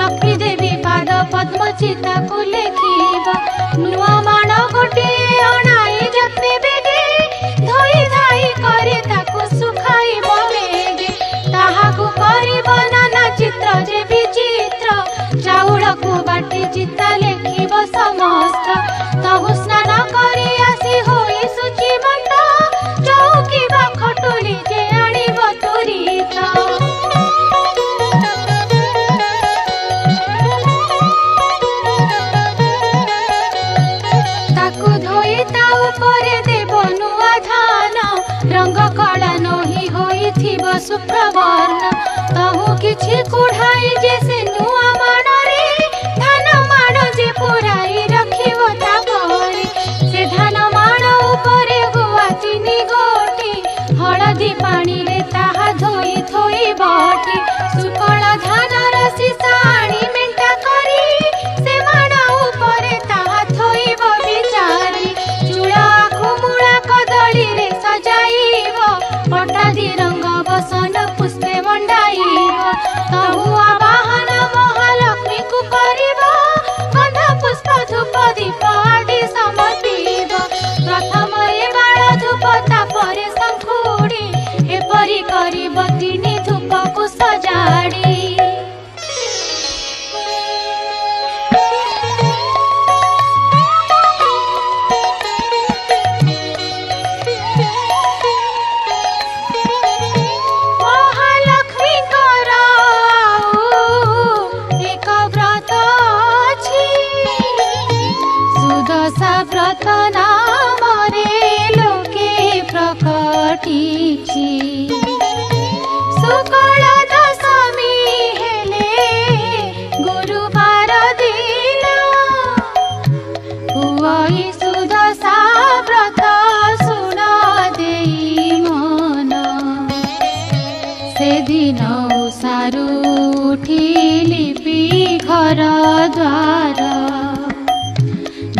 लक्ष्मी देवी पाद पद्म चिता को लेखिब नुआ माण गोटे अणाई जत्ने बेगे धोई धाई करे ताको सुखाइब बेगे ताहाकु करिब नाना चित्र जे विचित्र चाउल को बाटी चिता लेखिब समस्त तहु स्नान करी आसी होई शुचिमत चौकी बा खटोली जे आनिब तुरित ताकु धोई ता उपरे देव नुआ धान रंग कला नही होई थिब शुभ्रवर्ण तहु किछि कुढ़ाई जे से नुआ माणरे धान माण जे पुराई रखिब ता परे से धान माण उपरे गुआ चिनी गोटी हळदी पानी रे ताहा धोई थोई बटी सुकला धान रसी साणी मेंटा करी से माण उपरे ताहा थोइब बिचारी चूड़ा खुमुड़ा कदली रे सजाइब पटादी रंग बसन पुष्पे मंडाइब तहुआ वाहन महालक्ष्मी को करिब गंध पुष्प धूप दीप आदि समर्पिब प्रथम ए बाळ धूप तापरे शंखुड़ी एपरि करिब तिनि धूप को सजाड़ी महालक्ष्मी एक व्रत अछि सुदशा व्रत नामरे लोके प्रकटिछि शुक्ल दशमी हेले गुरुवार दिन हुई सुदशा व्रत सुन देई मन से दिन सारू लिपि घर द्वार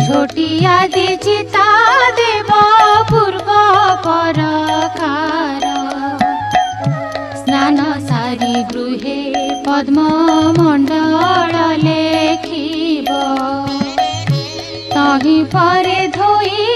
झोटिया दी चिता देव पूर्व परकार स्नान सारी गृहे पद्म मंडल लेखिब तहि परे धोई